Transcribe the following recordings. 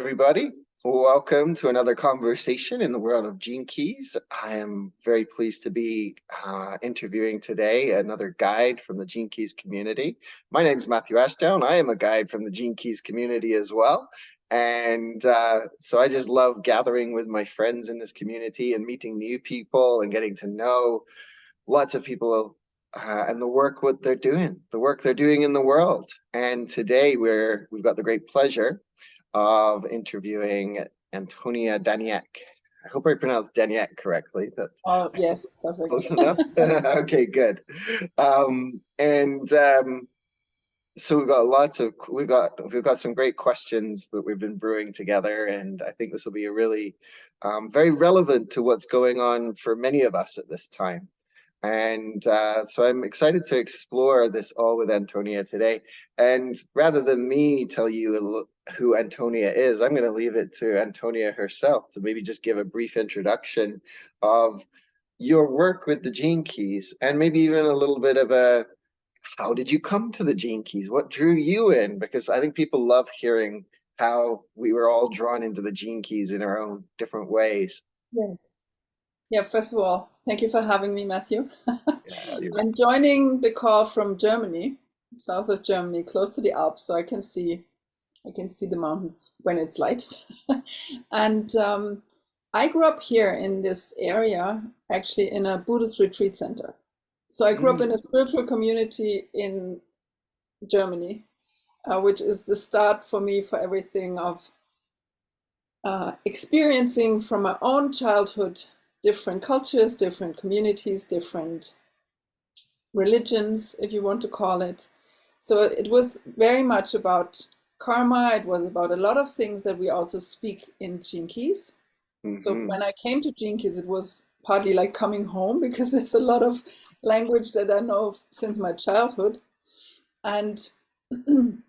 everybody. Welcome to another conversation in the world of gene keys. I am very pleased to be interviewing today another guide from the Gene Keys community. My name is Matthew Ashdown. I am a guide from the Gene Keys community as well. And so I just love gathering with my friends in this community and meeting new people and getting to know lots of people and the work what they're doing, the work they're doing in the world. And today we've got the great pleasure of interviewing Antonia Daniek. I hope I pronounced Daniek correctly. That's yes, perfect. close enough. Okay, good. So we've got some great questions that we've been brewing together, and I think this will be a really very relevant to what's going on for many of us at this time. And so I'm excited to explore this all with Antonia today. And rather than me tell you who Antonia is, I'm going to leave it to Antonia herself to maybe just give a brief introduction of your work with the Gene Keys, and maybe even a little bit of a, how did you come to the Gene Keys? What drew you in? Because I think people love hearing how we were all drawn into the Gene Keys in our own different ways. Yes. Yeah, first of all, thank you for having me, Matthew. Yeah, I'm joining the call from Germany, south of Germany, close to the Alps, so I can see the mountains when it's light. And I grew up here in this area, actually in a Buddhist retreat center. So I grew up in a spiritual community in Germany, which is the start for me for everything of experiencing from my own childhood different cultures, different communities, different religions, if you want to call it. So it was very much about karma. It was about a lot of things that we also speak in Gene Keys. So when I came to Gene Keys, it was partly like coming home because there's a lot of language that I know since my childhood. And and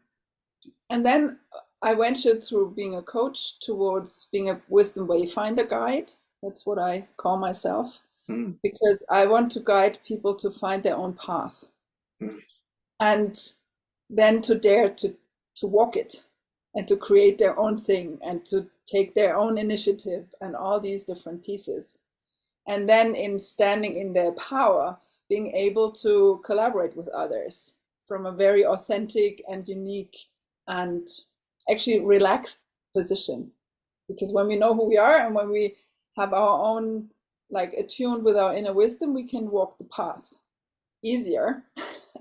then I ventured through being a coach towards being a wisdom wayfinder guide. That's what I call myself, because I want to guide people to find their own path and then to dare to walk it and to create their own thing and to take their own initiative and all these different pieces. And then in standing in their power, being able to collaborate with others from a very authentic and unique and actually relaxed position. Because when we know who we are and when we have our own, like attuned with our inner wisdom, we can walk the path easier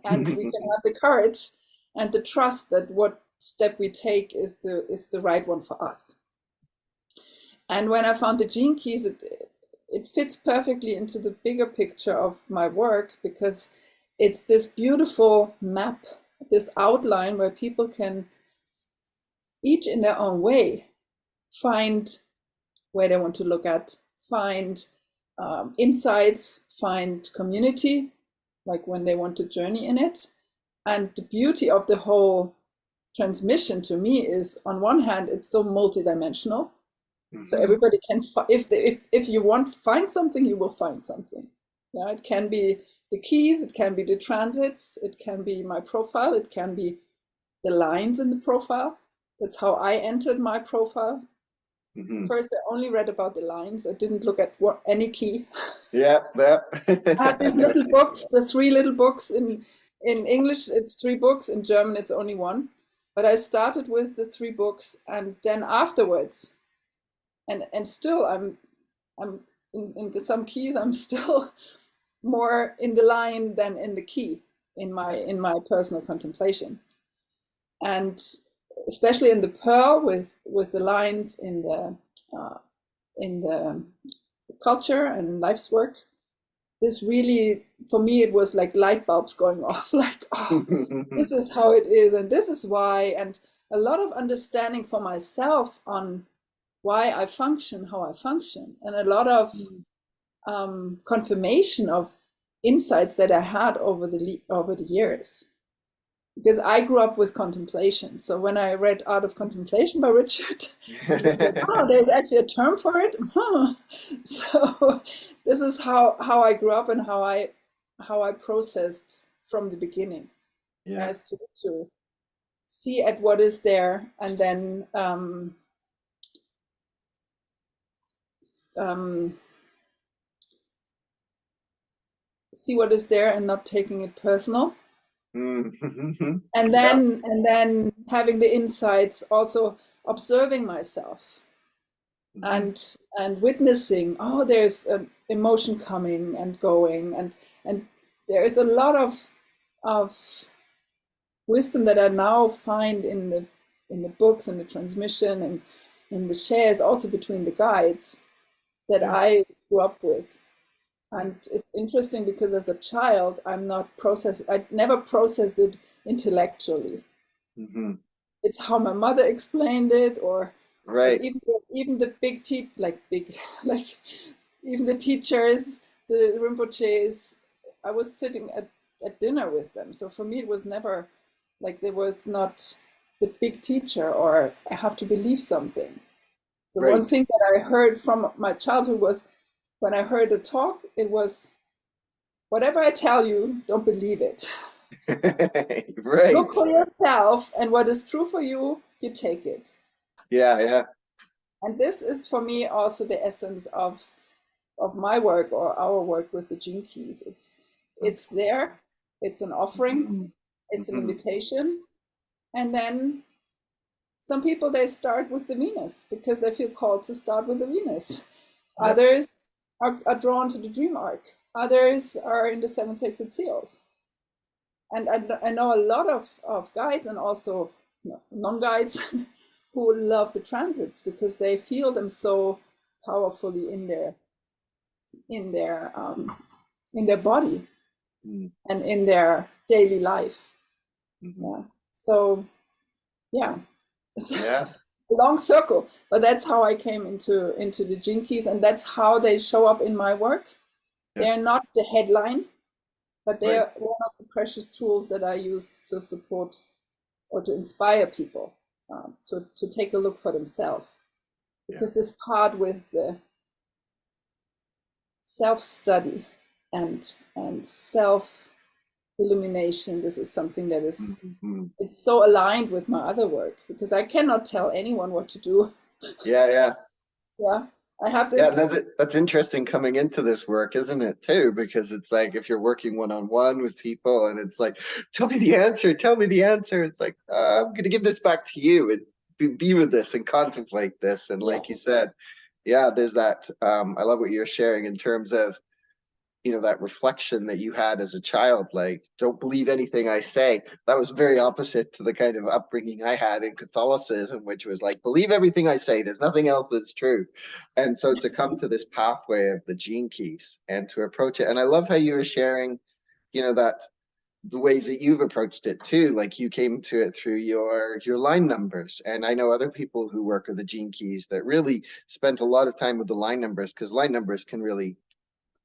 and we can have the courage and the trust that what step we take is the right one for us. And when I found the Gene Keys, it fits perfectly into the bigger picture of my work because it's this beautiful map, this outline where people can, each in their own way, find where they want to look at, find insights, find community, like when they want to journey in it. And the beauty of the whole transmission to me is, on one hand, it's so multidimensional. So everybody can, if you want to find something, you will find something. Yeah, it can be the keys, it can be the transits, it can be my profile, it can be the lines in the profile. That's how I entered my profile. First, I only read about the lines. I didn't look at any key. Yeah. I have these little books, the 3 little books. In English, it's 3 books. In German, it's only 1. But I started with the 3 books, and then afterwards, and still I'm in some keys, I'm still more in the line than in the key in my personal contemplation. And especially in the pearl with the lines in the culture and life's work, this really, for me, it was like light bulbs going off, like, oh, this is how it is and this is why, and a lot of understanding for myself on why I function how I function, and a lot of confirmation of insights that I had over the years. Because I grew up with contemplation. So when I read Art of Contemplation by Richard, oh, there's actually a term for it. Huh. So this is how I grew up and how I processed from the beginning, as to see at what is there and then see what is there and not taking it personal. Mm-hmm. And Yeah. then having the insights, also observing myself Mm-hmm. and witnessing, oh, there's an emotion coming and going, and there is a lot of wisdom that I now find in the books and the transmission and in the shares, also between the guides that Yeah. I grew up with. And it's interesting because as a child, I never processed it intellectually. Mm-hmm. It's how my mother explained it, or like Right. even the like even the teachers, the Rinpoches, I was sitting at dinner with them. So for me, it was never like there was not the big teacher or I have to believe something. The one Right. thing that I heard from my childhood was when I heard a talk, it was whatever I tell you, don't believe it. Look Right. for yourself, and what is true for you, you take it. Yeah. Yeah. And this is for me also the essence of my work or our work with the gene keys. It's there, it's an offering, it's an Mm-hmm. invitation, and then some people they start with the Venus because they feel called to start with the Venus. Yep. Others are drawn to the dream arc. Others are in the seven sacred seals. And I know a lot of guides and also non-guides who love the transits because they feel them so powerfully in their in their body and in their daily life. Mm-hmm. Yeah. So yeah, it's Yeah. a long circle, but that's how I came into the gene keys, and that's how they show up in my work. Yeah. They're not the headline, but Right. they're one of the precious tools that I use to support or to inspire people to take a look for themselves. Yeah. Because this part with the self-study and self illumination, this is something that is Mm-hmm. it's so aligned with my other work because I cannot tell anyone what to do. Yeah. Yeah. Yeah, I have Yeah, this. that's interesting coming into this work, isn't it, too? Because it's like if you're working one-on-one with people and it's like, tell me the answer, tell me the answer. It's like, I'm going to give this back to you and be with this and contemplate this. And Yeah, like you said, yeah, there's that. I love what you're sharing in terms of that reflection that you had as a child, like, don't believe anything I say. That was very opposite to the kind of upbringing I had in Catholicism, which was like, believe everything I say, there's nothing else that's true. And so to come to this pathway of the gene keys and to approach it, and I love how you were sharing that the ways that you've approached it too, like you came to it through your line numbers. And I know other people who work with the gene keys that really spent a lot of time with the line numbers, because line numbers can really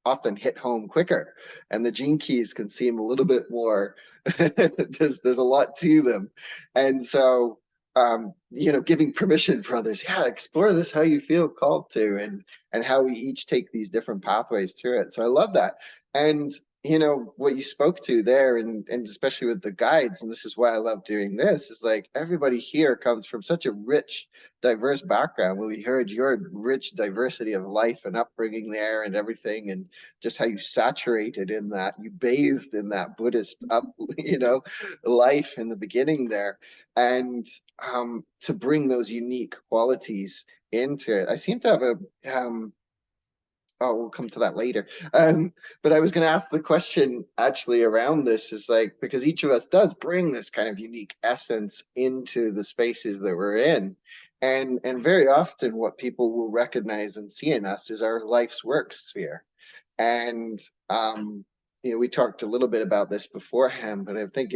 often hit home quicker, and the gene keys can seem a little bit more there's a lot to them. And so giving permission for others, yeah, explore this how you feel called to, and how we each take these different pathways through it. So I love that. And what you spoke to there, and especially with the guides, and this is why I love doing this, is like everybody here comes from such a rich, diverse background. We heard your rich diversity of life and upbringing there and everything, and just how you saturated in that, you bathed in that Buddhist life in the beginning there. And to bring those unique qualities into it, I seem to have a oh, we'll come to that later. But I was going to ask the question actually around this, is like, because each of us does bring this kind of unique essence into the spaces that we're in. And very often what people will recognize and see in us is our life's work sphere. And we talked a little bit about this beforehand, but I think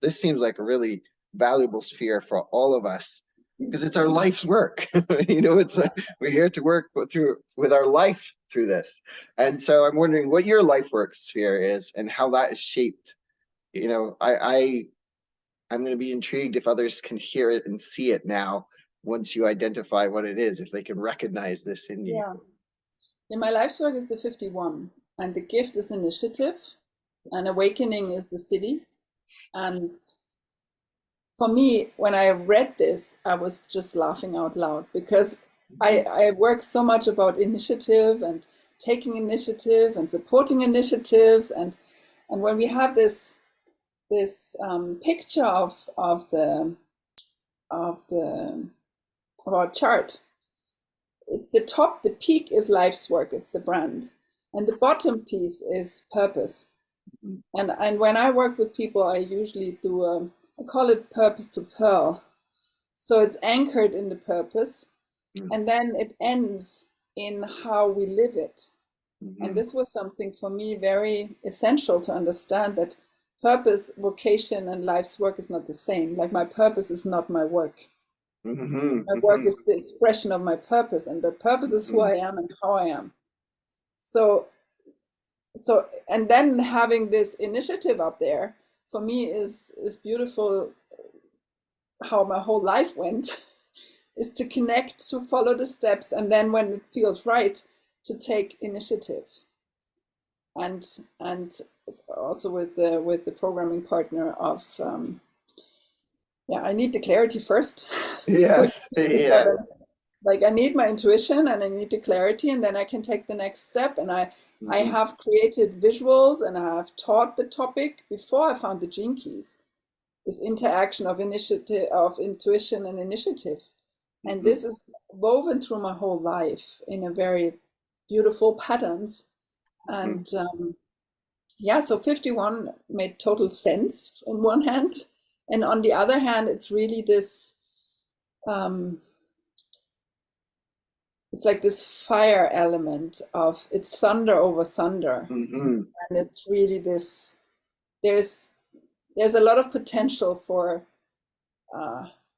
this seems like a really valuable sphere for all of us because it's our life's work. It's like we're here to work with our life through this. And so I'm wondering what your life work sphere is and how that is shaped. I'm going to be intrigued if others can hear it and see it now once you identify what it is, if they can recognize this in you. yeah. Yeah, my life's work is the 51, and the gift is initiative, and awakening is the city. And for me, when I read this, I was just laughing out loud because I work so much about initiative and taking initiative and supporting initiatives, and when we have this picture of our chart, it's the top, the peak is life's work, it's the brand, and the bottom piece is purpose. And when I work with people, I usually do I call it purpose to pearl. So it's anchored in the purpose, and then it ends in how we live it. And this was something for me very essential to understand, that purpose, vocation, and life's work is not the same. Like my purpose is not my work. My work is the expression of my purpose, and the purpose is who I am and how I am. So, and then having this initiative up there for me is beautiful. How my whole life went is to connect, to follow the steps, and then when it feels right, to take initiative. And also with the programming partner of I need the clarity first. Yes. Yeah. Like I need my intuition and I need the clarity, and then I can take the next step. And I have created visuals and I have taught the topic before I found the gene keys. This interaction of initiative, of intuition and initiative. And this is woven through my whole life in a very beautiful patterns. And so 51 made total sense on one hand. And on the other hand, it's really this, it's like this fire element of, it's thunder over thunder. And it's really this, there's a lot of potential for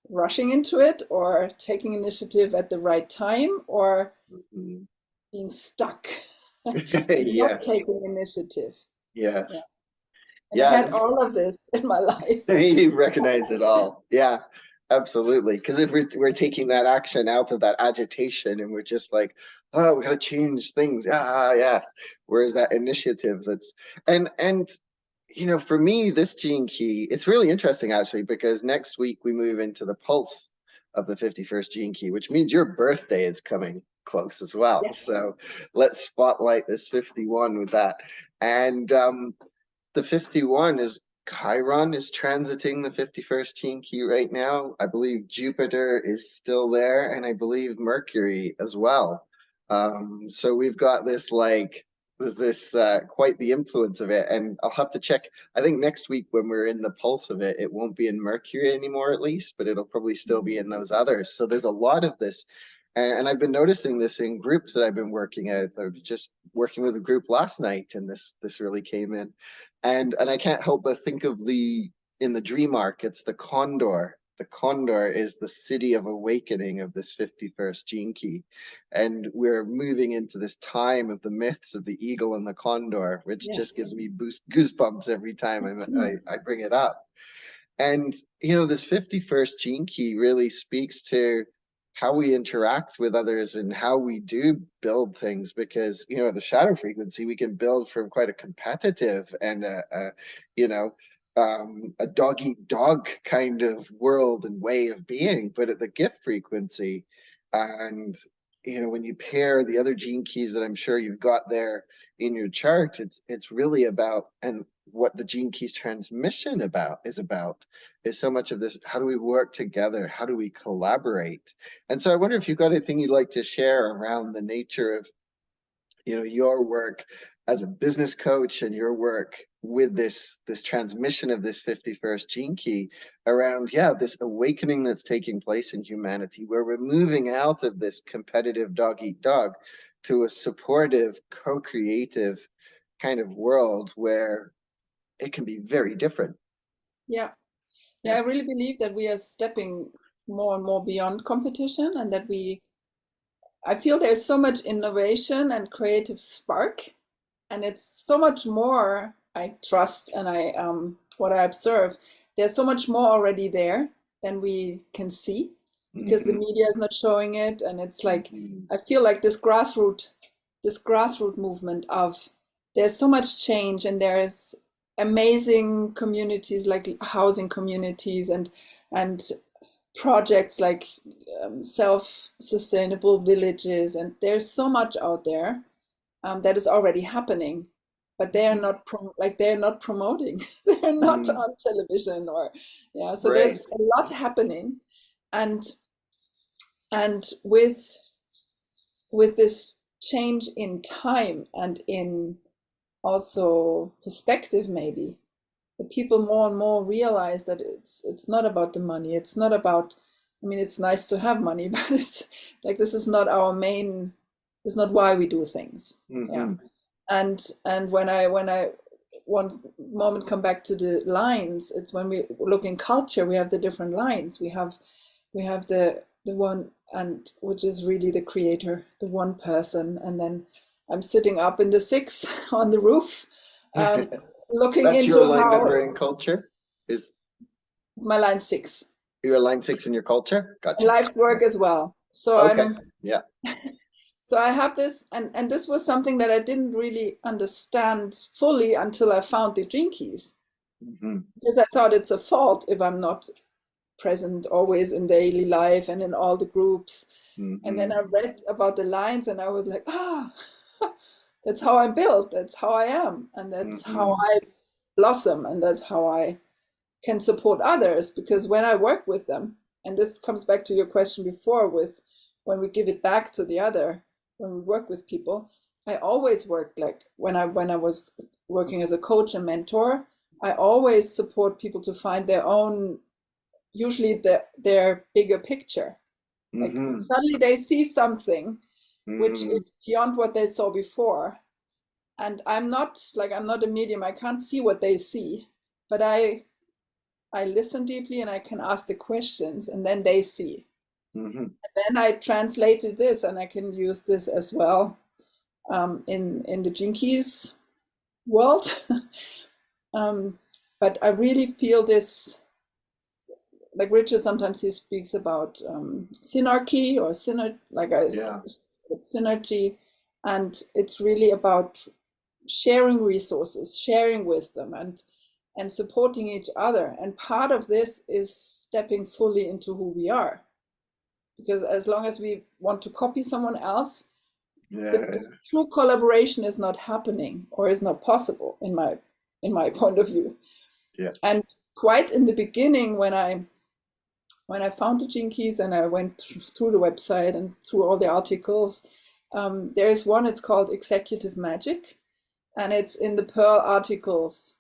rushing into it, or taking initiative at the right time, or being stuck not taking initiative. Yes. Yeah. And I had all of this in my life. You recognize it all. Yeah, absolutely. Because if we're taking that action out of that agitation and we're just like, oh, we gotta change things. Yes. Whereas that initiative that's and for me, this gene key, it's really interesting actually, because next week we move into the pulse of the 51st gene key, which means your birthday is coming close as well. Yes. So let's spotlight this 51 with that. And the 51 is Chiron is transiting the 51st gene key right now. I believe Jupiter is still there, and I believe Mercury as well. So we've got this quite the influence of it, and I'll have to check. I think next week when we're in the pulse of it, it won't be in Mercury anymore at least, but it'll probably still be in those others. So there's a lot of this. And I've been noticing this in groups that I've been working at. I was just working with a group last night, and this really came in. And I can't help but think of in the dream arc, it's the condor. The condor is the city of awakening of this 51st gene key. And we're moving into this time of the myths of the eagle and the condor, which just gives me goosebumps every time I bring it up. And, this 51st gene key really speaks to how we interact with others and how we do build things, because, the shadow frequency, we can build from quite a competitive and a dog eat dog kind of world and way of being. But at the gift frequency, and when you pair the other gene keys that I'm sure you've got there in your chart, it's really about, and what the gene keys transmission is so much of this: how do we work together, how do we collaborate? And so I wonder if you've got anything you'd like to share around the nature of your work as a business coach and your work with this transmission of this 51st gene key around this awakening that's taking place in humanity, where we're moving out of this competitive dog eat dog to a supportive, co-creative kind of world where it can be very different. Yeah, I really believe that we are stepping more and more beyond competition, and that I feel there's so much innovation and creative spark, and it's so much more, I trust, and what I observe, there's so much more already there than we can see, because the media is not showing it. And it's like, I feel like this grassroots movement of, there's so much change, and there's amazing communities, like housing communities and projects like self-sustainable villages, and there's so much out there that is already happening, but they are not they're not promoting. They're not on television, or so Right. there's a lot happening, and with this change in time and in also perspective, maybe the people more and more realize that it's not about the money. It's not about, I mean, it's nice to have money, but it's like, this is not our main, it's not why we do things. Yeah. And when I one moment come back to the lines, it's when we look in culture, we have the different lines. We have the one, and which is really the creator, the one person, and then I'm sitting up in the 6 on the roof, looking That's into your line how number in culture? Is my line 6. your line 6 in your culture? Gotcha. Life's work as well. So Okay. Yeah. so I have this, and this was something that I didn't really understand fully until I found the Gene Keys. Because I thought it's a fault if I'm not present always in daily life and in all the groups. And then I read about the lines and I was like, that's how I'm built, that's how I am, and that's how I blossom, and that's how I can support others. Because when I work with them, and this comes back to your question before, with when we give it back to the other, when we work with people, I always worked like when I was working as a coach and mentor, I always support people to find their own, usually their bigger picture. Like suddenly they see something which is beyond what they saw before. And I'm not a medium, I can't see what they see, but I listen deeply and I can ask the questions, and then they see. And then I translated this, and I can use this as well in the Gene Keys world. But I really feel this, like Richard, sometimes he speaks about synarchy or synergy, and it's really about sharing resources, sharing wisdom, and supporting each other. And part of this is stepping fully into who we are, because as long as we want to copy someone else, the true collaboration is not happening, or is not possible in my point of view. And quite in the beginning, when I found the Gene Keys and I went through the website and through all the articles, there is one, it's called Executive Magic, and it's in the Pearl articles.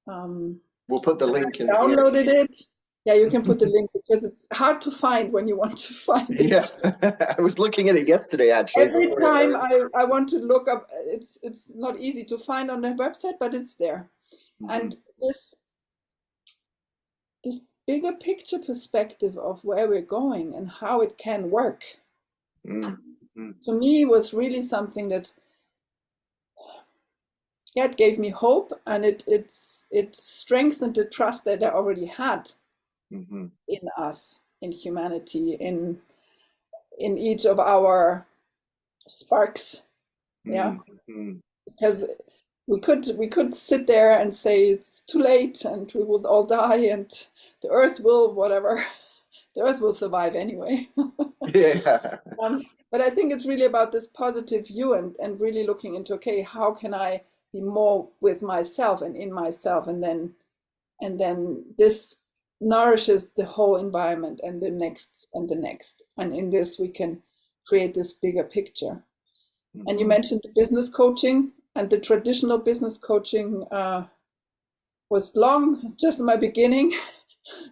We'll put the link in downloaded here. It. Yeah, you can put the link, because it's hard to find when you want to find it. Yeah, I was looking at it yesterday, actually. Every time I want to look up, it's not easy to find on the website, but it's there. And this bigger picture perspective of where we're going and how it can work, to me was really something that, it gave me hope, and it strengthened the trust that I already had in us, in humanity, in each of our sparks. Because we could sit there and say it's too late and we will all die and the earth will whatever. The earth will survive anyway. But I think it's really about this positive view, and really looking into, okay, how can I be more with myself and in myself, and then this nourishes the whole environment, and the next and the next, and in this we can create this bigger picture. And you mentioned the business coaching, and the traditional business coaching was long, just in my beginning.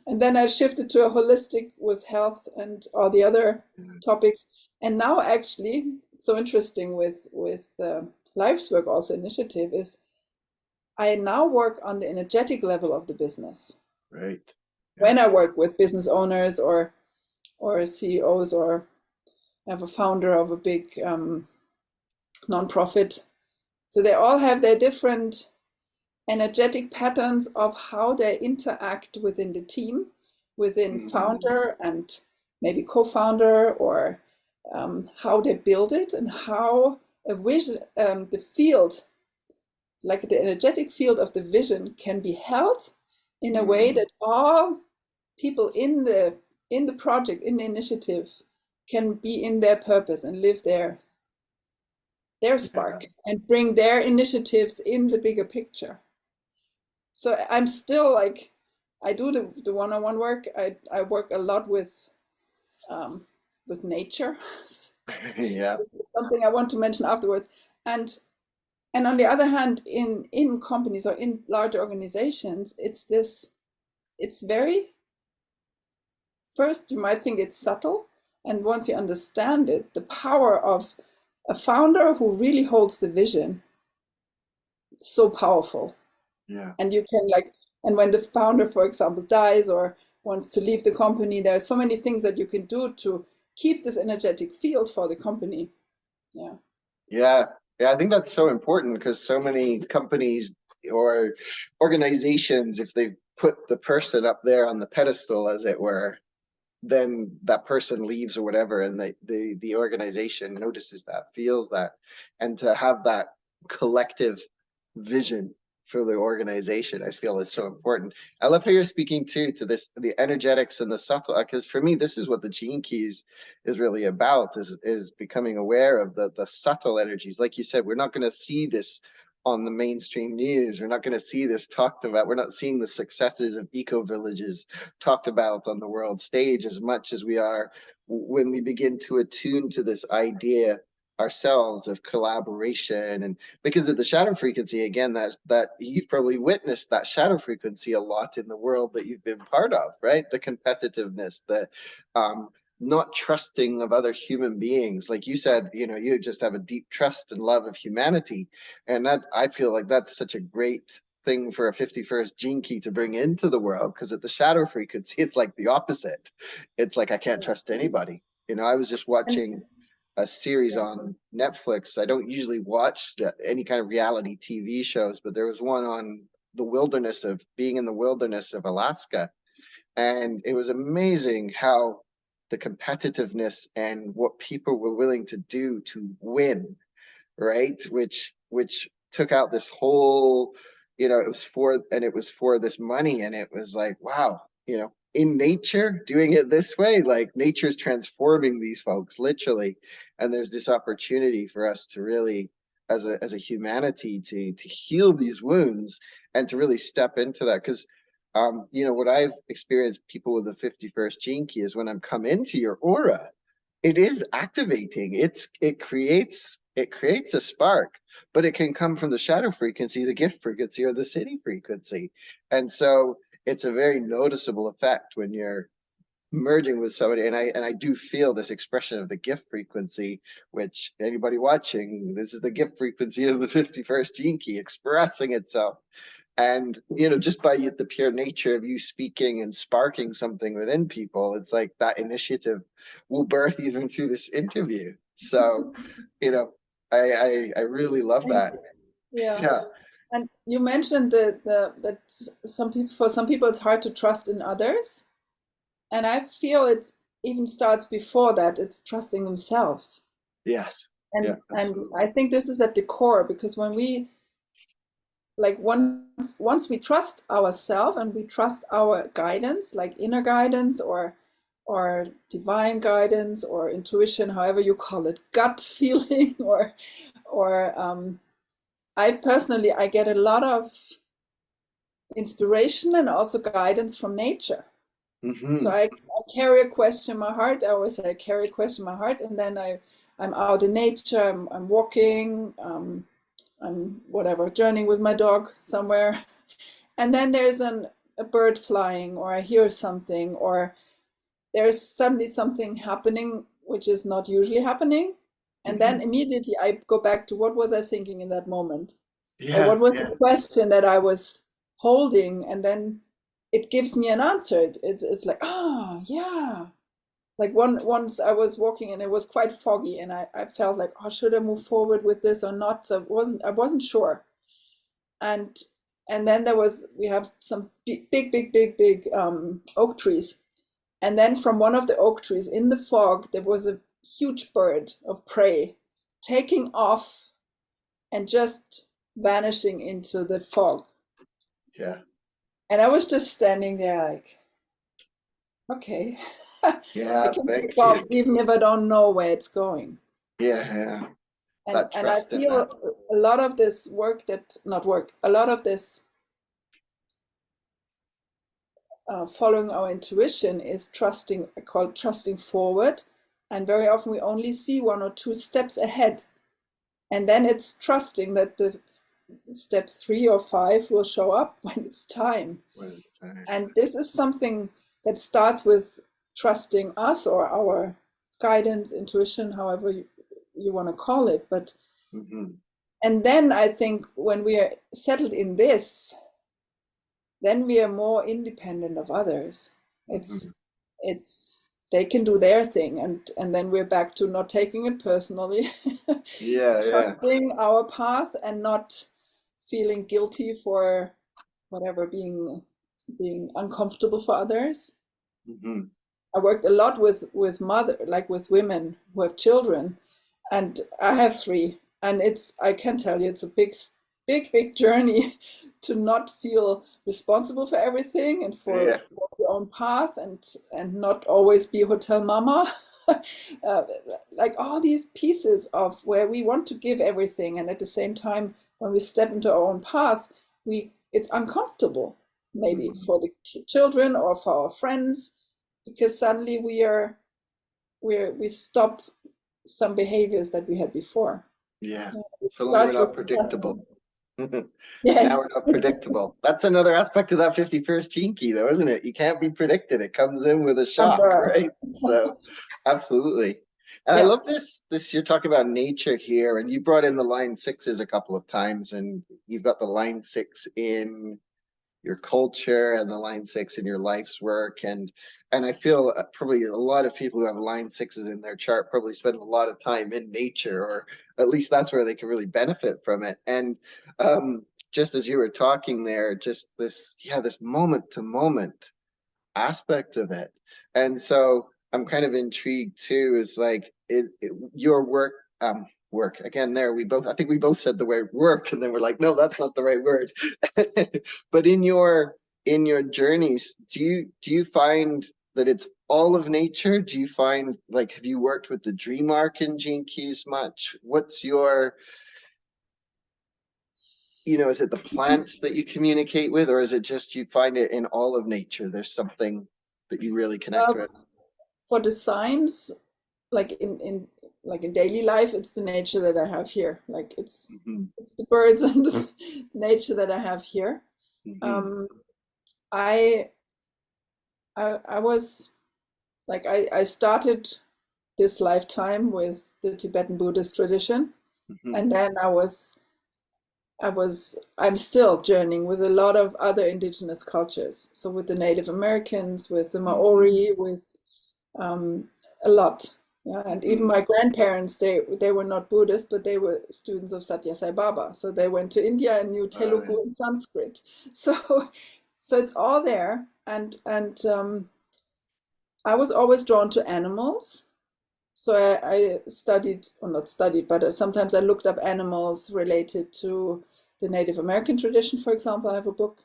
And then I shifted to a holistic with health and all the other topics. And now actually, it's so interesting with Life's Work also initiative is I now work on the energetic level of the business. Right. When I work with business owners or CEOs, or I have a founder of a big nonprofit. So they all have their different energetic patterns of how they interact within the team, within founder and maybe co-founder, or how they build it, and how a vision, the field, like the energetic field of the vision, can be held in a way that all people in the in the project, in the initiative, can be in their purpose and live their spark and bring their initiatives in the bigger picture. So I'm still like, I do the one-on-one work. I work a lot with nature. Yeah. This is something I want to mention afterwards. And on the other hand, in companies or in large organizations, it's very, first you might think it's subtle, and once you understand it, the power of a founder who really holds the vision, it's so powerful. Yeah. And you can like, and when the founder, for example, dies or wants to leave the company, there are so many things that you can do to keep this energetic field for the company. Yeah. Yeah. Yeah. I think that's so important because so many companies or organizations, if they put the person up there on the pedestal, as it were, then that person leaves or whatever, and the organization notices that, feels that, and to have that collective vision for the organization, I feel is so important. I love how you're speaking too to this, the energetics and the subtle, because for me, this is what the Gene Keys is really about, is becoming aware of the subtle energies. Like you said, we're not going to see this on the mainstream news. We're not going to see this talked about. We're not seeing the successes of eco villages talked about on the world stage as much as we are when we begin to attune to this idea ourselves of collaboration. And because of the shadow frequency, again, that you've probably witnessed that shadow frequency a lot in the world that you've been part of, right? The competitiveness, the not trusting of other human beings. Like you said, you just have a deep trust and love of humanity. And that, I feel like that's such a great thing for a 51st gene key to bring into the world, because at the shadow frequency, it's like the opposite. It's like, I can't trust anybody. I was just watching a series on Netflix. I don't usually watch any kind of reality TV shows, but there was one on the wilderness of being in the wilderness of Alaska. And it was amazing how the competitiveness and what people were willing to do to win, right? Which took out this whole, it was for this money. And it was like, wow, in nature, doing it this way, like nature's transforming these folks literally. And there's this opportunity for us to really, as a humanity, to heal these wounds and to really step into that. Because what I've experienced, people with the 51st gene key, is when I'm come into your aura, it is activating. It creates a spark, but it can come from the shadow frequency, the gift frequency, or the city frequency. And so it's a very noticeable effect when you're merging with somebody. And I do feel this expression of the gift frequency, which anybody watching, this is the gift frequency of the 51st gene key expressing itself. And just by the pure nature of you speaking and sparking something within people, it's like that initiative will birth even through this interview. So I really love Thank that. you. Yeah. Yeah. And you mentioned that for some people it's hard to trust in others. And I feel it even starts before that. It's trusting themselves. Yes. Yeah, And absolutely. I think this is at the core, because when we like once we trust ourselves and we trust our guidance, like inner guidance or divine guidance or intuition, however you call it, gut feeling, or I get a lot of inspiration and also guidance from nature. So Mm-hmm. I carry a question in my heart. I always say I carry a question in my heart, and then I'm out in nature. I'm walking. I'm whatever, journeying with my dog somewhere, and then there's a bird flying, or I hear something, or there's suddenly something happening which is not usually happening, and Mm-hmm. then immediately I go back to what was I thinking in that moment, or Yeah. what was Yeah. the question that I was holding, and then it gives me an answer. It's like, oh yeah. Like once I was walking and it was quite foggy, and I felt like, oh, should I move forward with this or not? So I wasn't sure. And and then we have some big oak trees. And then from one of the oak trees in the fog, there was a huge bird of prey taking off and just vanishing into the fog. Yeah. And I was just standing there like, Okay. I Yeah, can take thank off you. even if I don't know where it's going. Yeah, yeah. That And I trust in feel that. a lot of this work that, not work, a lot of this following our intuition is trusting, I call it trusting forward. And very often we only see one or two steps ahead. And then it's trusting that the step 3 or 5 will show up when it's time. When it's time. And this is something that starts with trusting us or our guidance, intuition, however you want to call it. But Mm-hmm. and then I think when we are settled in this, then we are more independent of others. It's Mm-hmm. it's they can do their thing, and then we're back to not taking it personally, Yeah, yeah. trusting our path and not feeling guilty for whatever being uncomfortable for others. Mm-hmm. I worked a lot with mother, like with women who have children, and I have three, and it's I can tell you it's a big journey to not feel responsible for everything and for Yeah. walk your own path and not always be hotel mama. uh, like all these pieces of where we want to give everything, and at the same time, when we step into our own path, we it's uncomfortable maybe Mm-hmm. for the children or for our friends because suddenly we stop some behaviors that we had before. Yeah. It So long we're starts not with predictable. trusting. Now Yes. we're not predictable. That's another aspect of that 51st gene key, though, isn't it? You can't be predicted. It comes in with a shock, Number. right? So, absolutely. And I Yeah. love this you're talking about nature here, and you brought in the line sixes a couple of times, and you've got the line six in your culture and the line six in your life's work. And I feel probably a lot of people who have line sixes in their chart probably spend a lot of time in nature, or at least that's where they can really benefit from it. And just as you were talking there, just this, yeah, this moment to moment aspect of it. And so I'm kind of intrigued too, is like your work, work again there. We both, I think we both said the word work, and then we're like, no, that's not the right word. But in your journeys, do you find that it's all of nature? Do you find like have you worked with the dream arc in Gene Keys much? What's your, is it the plants that you communicate with, or is it just you find it in all of nature? There's something that you really connect Uh, with. for the signs, like in daily life, it's the nature that I have here. Like Hmm. it's the birds and the nature that I have here. Hmm. Um, I I was like I started this lifetime with the Tibetan Buddhist tradition, Hmm. and then I'm still journeying with a lot of other indigenous cultures. So with the Native Americans, with the Hmm. Maori, with um, a lot. Yeah, and even Hmm. my grandparents, they were not Buddhist, but they were students of Satya Sai Baba. So they went to India and knew Oh, yeah. Telugu and Sanskrit. So so it's all there. And I was always drawn to animals. So I studied, or not studied, but sometimes I looked up animals related to the Native American tradition, for example. I have a book,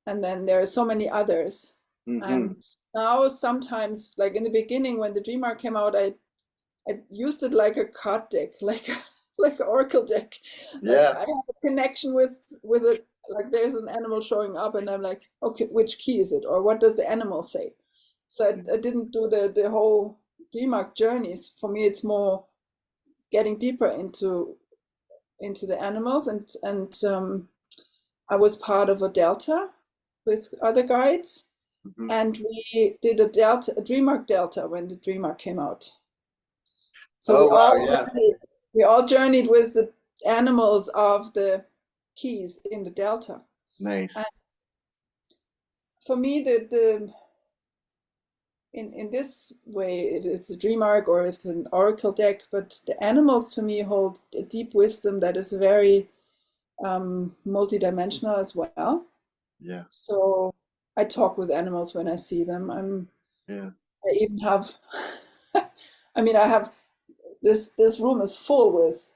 and then there are so many others. And Hmm. now sometimes, like in the beginning when the Dreamer came out, I used it like a card deck, like like an oracle deck. Like Yeah. I have a connection with it. Like there's an animal showing up, and I'm like, okay, which key is it, or what does the animal say? So I didn't do the whole DreamArc journeys. For me, it's more getting deeper into the animals, and I was part of a delta with other guides, Hmm. and we did a DreamArc delta when the DreamArc came out. So Oh, wow. Yeah. we all journeyed with the animals of the keys in the delta. Nice. And for me, the in this way, it's a dream arc or it's an oracle deck, but the animals to me hold a deep wisdom that is very multidimensional as well. Yeah. So I talk with animals when I see them. Yeah. I even have, I mean, I have this room is full with.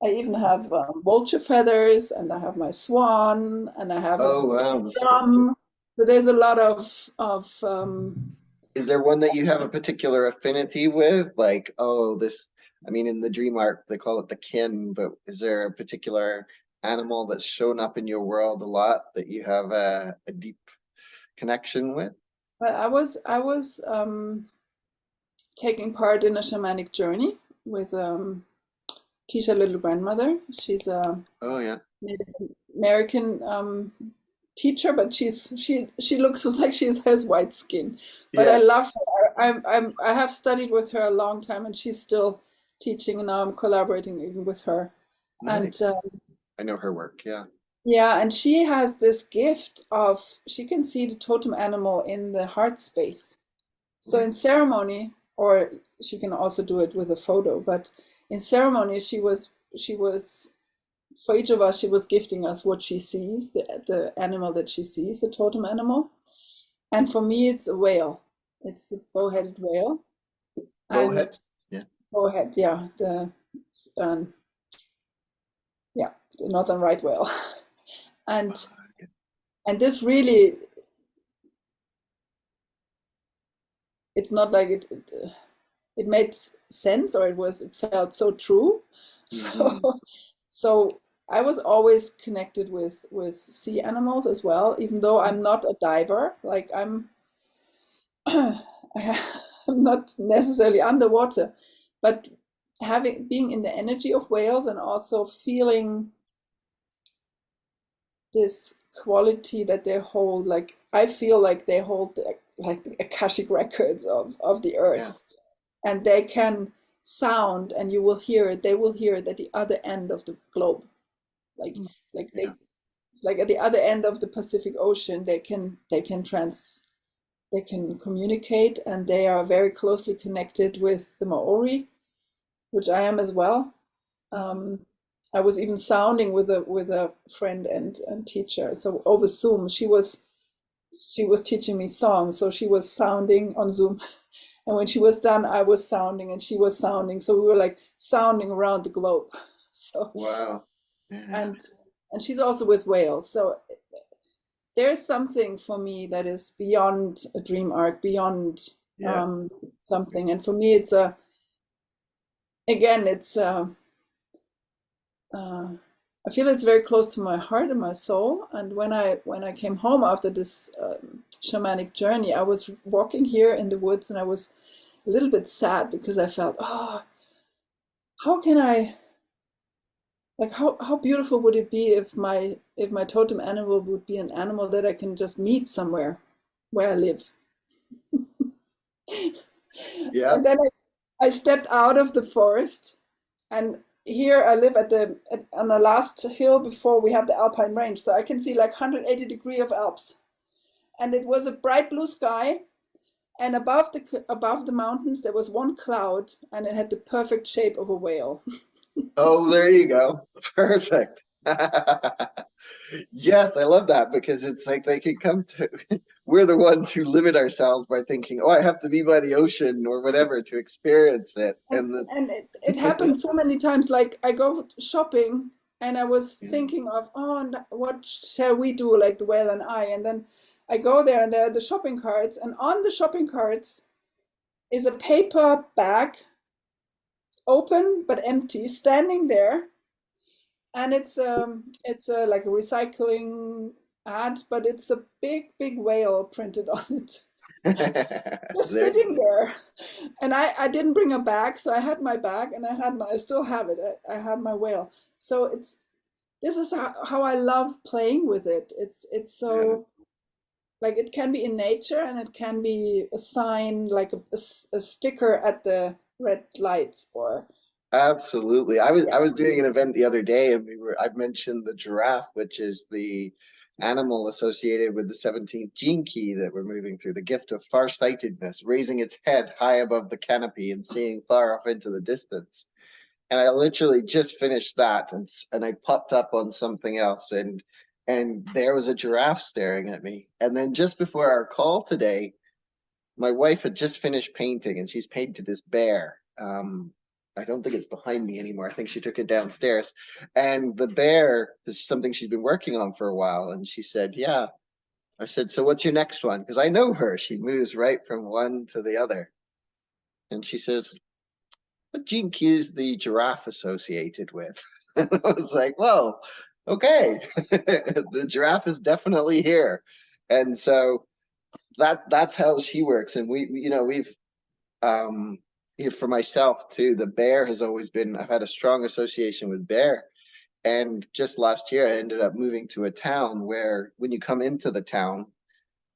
I even have vulture feathers, and I have my swan, and I have a Oh, wow. The swan. drum. So there's a lot of Is there one that you have a particular affinity with? Like, oh, this, I mean, in the dream arc, they call it the kin, but is there a particular animal that's shown up in your world a lot that you have a deep connection with? But I was taking part in a shamanic journey with Keisha Little Grandmother. She's a Oh, yeah. Native American teacher, but she looks like she has white skin. But I Yes. love her. I have studied with her a long time, and she's still teaching, and now I'm collaborating even with her. And Nice. I know her work. Yeah. yeah, and she has this gift of she can see the totem animal in the heart space. So in Right. ceremony, or she can also do it with a photo, but in ceremony, she was for each of us, she was gifting us what she sees, the animal that she sees, the totem animal. And for me, it's a whale. It's the bow-headed whale. And Bowhead. Yeah. bowhead, yeah, um, yeah, the northern right whale. And and this really, it's not like it made sense, or it felt so true. So Mm-hmm. so I was always connected with sea animals as well, even though I'm not a diver. Like I'm not necessarily underwater, but having being in the energy of whales and also feeling this quality that they hold, like I feel like they hold like the Akashic records of the Yeah. earth, and they can sound, and you will hear it. They will hear it at the other end of the globe, like Mm. like Yeah. like at the other end of the Pacific Ocean. They can communicate, and they are very closely connected with the Maori, which I am as well. Um, I was even sounding with a friend and teacher. So over Zoom, she was teaching me songs. So she was sounding on Zoom, and when she was done, I was sounding, and she was sounding. So we were like sounding around the globe. So Wow. Yeah. and and she's also with whales. So there's something for me that is beyond a dream arc, beyond Yeah. something. And for me, it's a again, it's uh, I feel it's very close to my heart and my soul. And when I came home after this shamanic journey, I was walking here in the woods, and I was a little bit sad because I felt, oh, how can I like how beautiful would it be if my totem animal would be an animal that I can just meet somewhere where I live. Yeah. And then I stepped out of the forest, and here I live on the last hill before we have the Alpine range, so I can see like 180 degree of Alps. And it was a bright blue sky, and above the mountains there was one cloud, and it had the perfect shape of a whale. Oh, there you go. Perfect. Yes, I love that because it's like they can come to, we're the ones who limit ourselves by thinking, oh, I have to be by the ocean or whatever to experience it. And it happened so many times. Like I go shopping, and I was thinking of, oh, what shall we do, like the whale and I. And then I go there, and there are the shopping carts, and on the shopping carts is a paper bag, open but empty, standing there. And it's a like a recycling ad, but it's a big whale printed on it. Just There sitting you there. And I didn't bring a bag, so I had my bag, and I still have it. I have my whale. So this is how I love playing with it. It's go. so like it can be in nature, and it can be a sign, like a sticker at the red lights, or Absolutely. I yeah. was doing an event the other day and I mentioned the giraffe, which is the animal associated with the 17th gene key that we're moving through, the gift of farsightedness, raising its head high above the canopy and seeing far off into the distance. And I literally just finished that and I popped up on something else and there was a giraffe staring at me. And then just before our call today, my wife had just finished painting and she's painted this bear. I don't think it's behind me anymore. I think she took it downstairs. And the bear is something she's been working on for a while. And she said, yeah, I said, so what's your next one? Because I know her. She moves right from one to the other. And she says, what gene key is the giraffe associated with? And I was like, well, okay, the giraffe is definitely here. And so that's how she works. And we've um for myself too, the bear has always been, I've had a strong association with bear. And just last year I ended up moving to a town where when you come into the town,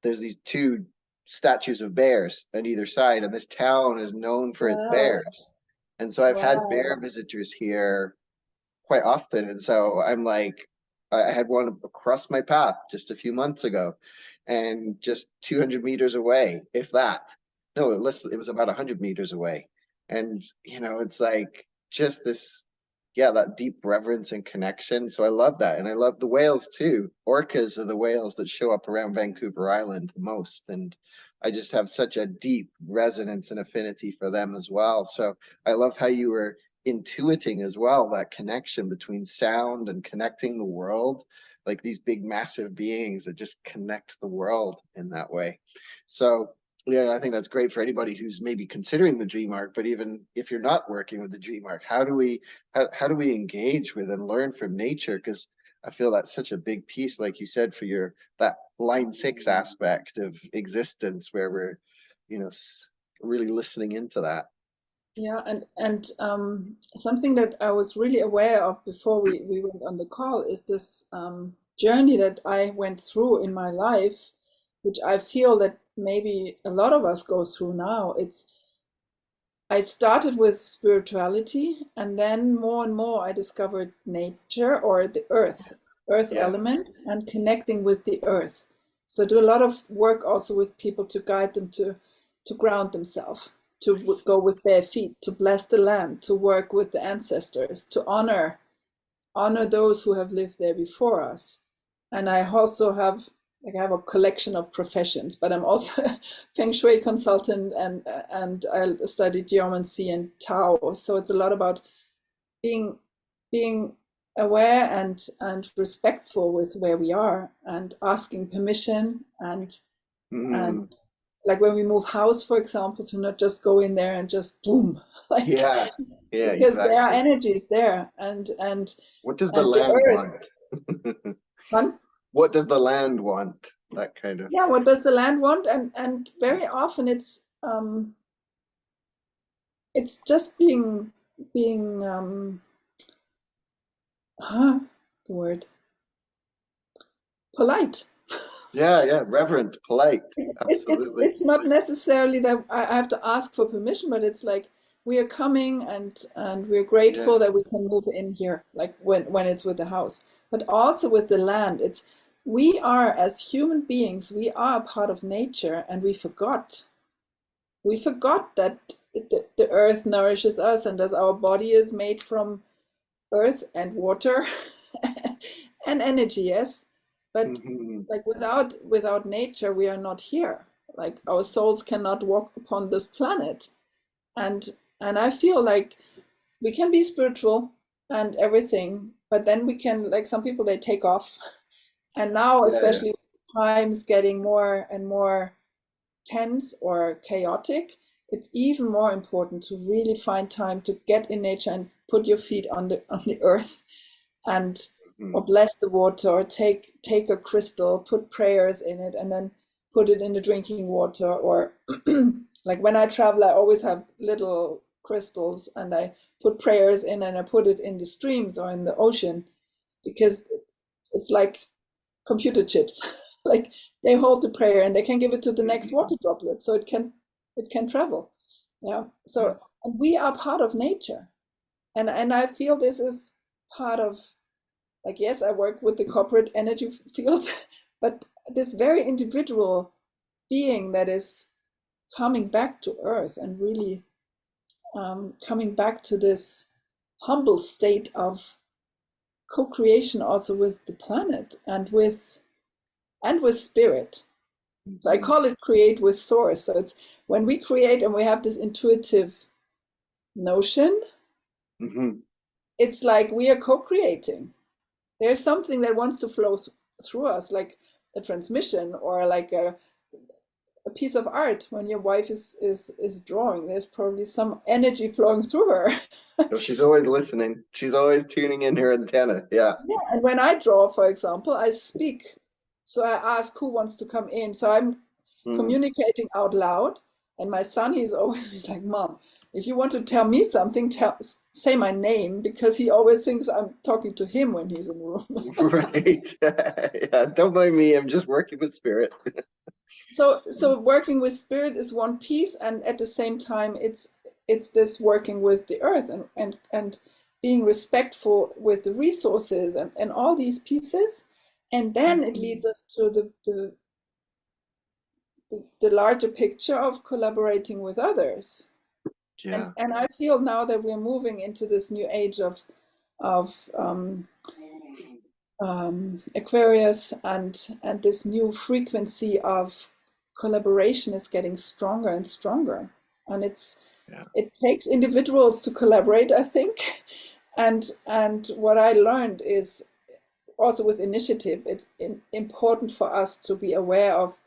there's these two statues of bears on either side, and this town is known for its Wow. bears. And so I've had bear Wow. visitors here quite often. And so I'm like, I had one across my path just a few months ago, and just 200 meters away, if that. No, it was about 100 meters away. And, it's like just this, yeah, that deep reverence and connection. So I love that. And I love the whales too. Orcas are the whales that show up around Vancouver Island the most. And I just have such a deep resonance and affinity for them as well. So I love how you were intuiting as well, that connection between sound and connecting the world, like these big massive beings that just connect the world in that way. So yeah, I think that's great for anybody who's maybe considering the dream arc, but even if you're not working with the dream arc, how do we engage with and learn from nature? Because I feel that's such a big piece, like you said, for your that line 6 aspect of existence where we're, you know, really listening into that. Yeah, and something that I was really aware of before we went on the call is this journey that I went through in my life, which I feel that maybe a lot of us go through now. I started with spirituality, and then more and more I discovered nature or the earth Yeah. element, and connecting with the earth. So I do a lot of work also with people to guide them to ground themselves, to go with bare feet, to bless the land, to work with the ancestors, to honor those who have lived there before us. And I also have like I have a collection of professions, but I'm also a feng shui consultant, and I studied geomancy and Tao. So it's a lot about being being aware and respectful with where we are, and asking permission, and Mm, like when we move house, for example, to not just go in there and just boom, like yeah. Yeah, because there are exactly. energies there, and What does the and the land earth. want? Fun. What does the land want? That kind of. Yeah, what does the land want? And very often it's just being the word polite. Yeah, yeah, reverent, polite. Absolutely. It's not necessarily that I have to ask for permission, but it's like we are coming, and we're grateful Yeah. that we can move in here, like when it's with the house, but also with the land. It's we are, as human beings, we are a part of nature, and we forgot that the earth nourishes us, and as our body is made from earth and water and energy, yes, but Hmm. like without nature we are not here. Like our souls cannot walk upon this planet, and I feel like we can be spiritual and everything, but then we can, like some people, they take off. And now, Yeah, yeah. especially times getting more and more tense or chaotic, it's even more important to really find time to get in nature and put your feet on the earth, and or Mhm. bless the water, or take a crystal, put prayers in it, and then put it in the drinking water. Or like when I travel, I always have little crystals, and I put prayers in, and I put it in the streams or in the ocean, because it's like computer chips. Like they hold the prayer and they can give it to the next Mhm. water droplet, so it can travel. Yeah. Yeah. So, and we are part of nature, and I feel this is part of, like, yes, I work with the corporate energy field, but this very individual being that is coming back to earth, and really coming back to this humble state of co-creation also with the planet, and with spirit. So I Mhm. call it create with source. So it's when we create and we have this intuitive notion, Mhm. it's like we are co-creating. There's something that wants to flow through us. Like a transmission or like a piece of art. When your wife is drawing, there's probably some energy flowing through her. So she's always listening. She's always tuning in her antenna. Yeah. Yeah, and when I draw, for example, I speak. So I ask who wants to come in. So I'm Mm. communicating out loud. And my son, he's like, Mom, if you want to tell me something, say my name, because he always thinks I'm talking to him when he's in the room. Right. Yeah. Don't blame me. I'm just working with spirit. So working with spirit is one piece, and at the same time, it's this working with the earth and being respectful with the resources and all these pieces. And then it leads us to the larger picture of collaborating with others. Yeah. And I feel now that we're moving into this new age of Aquarius, and this new frequency of collaboration is getting stronger and stronger. And Yeah. it takes individuals to collaborate, I think. And what I learned is also with initiative, it's important for us to be aware of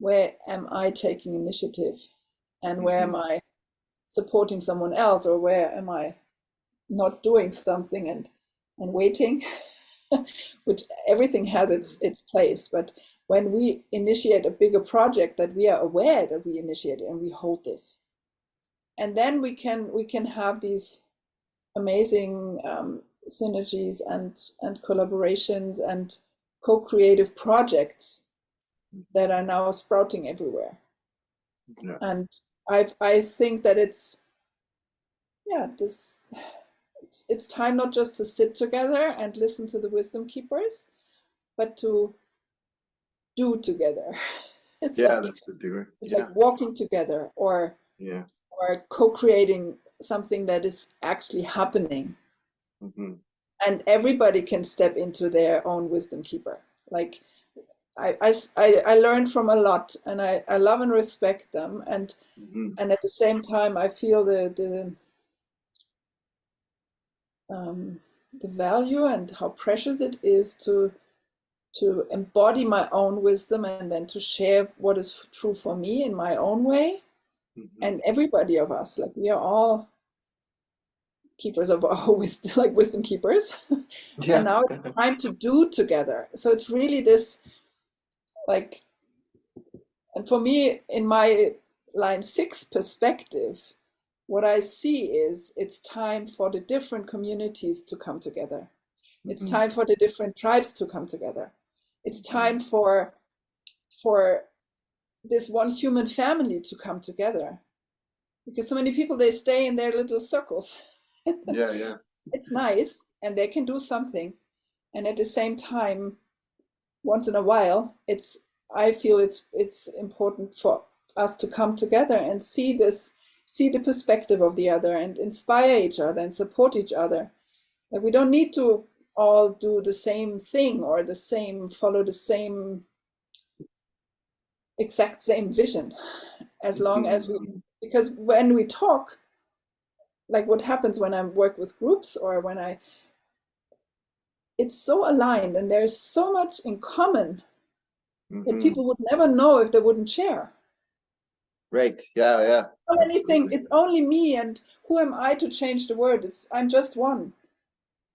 where am I taking initiative and where am I supporting someone else, or where am I not doing something and waiting. Which everything has its place, but when we initiate a bigger project, that we are aware that we initiated and we hold this, and then we can have these amazing synergies and collaborations and co-creative projects that are now sprouting everywhere. Yeah. And I think that it's, yeah, this it's time not just to sit together and listen to the wisdom keepers, but to do together. It's Yeah. like That's the doer. it's like Yeah. walking together, Yeah. or co-creating something that is actually happening. Hmm. And everybody can step into their own wisdom keeper. Like I learned from a lot, and I love and respect them, Hmm. and at the same time I feel the value and how precious it is to embody my own wisdom and then to share what is true for me in my own way. Hmm. And everybody of us, like, we are all keepers of our wisdom, like wisdom keepers. And Yeah. now it's time to do together. So it's really this, like, and for me, in my line 6 perspective, what I see is it's time for the different communities to come together. It's Hmm. time for the different tribes to come together. It's Hmm. time for this one human family to come together, because so many people, they stay in their little circles. Yeah. Yeah. It's nice and they can do something, and at the same time, once in a while, it's I feel it's important for us to come together and see the perspective of the other and inspire each other and support each other. Like, we don't need to all do the same thing or follow the same exact same vision, as long as we, Hmm. because when we talk, like what happens when I work with groups, or when it's so aligned and there's so much in common that Hmm. people would never know if they wouldn't share. Right. Yeah. Yeah. So many things, Absolutely. it's only me, and who am I to change the world? I'm just one.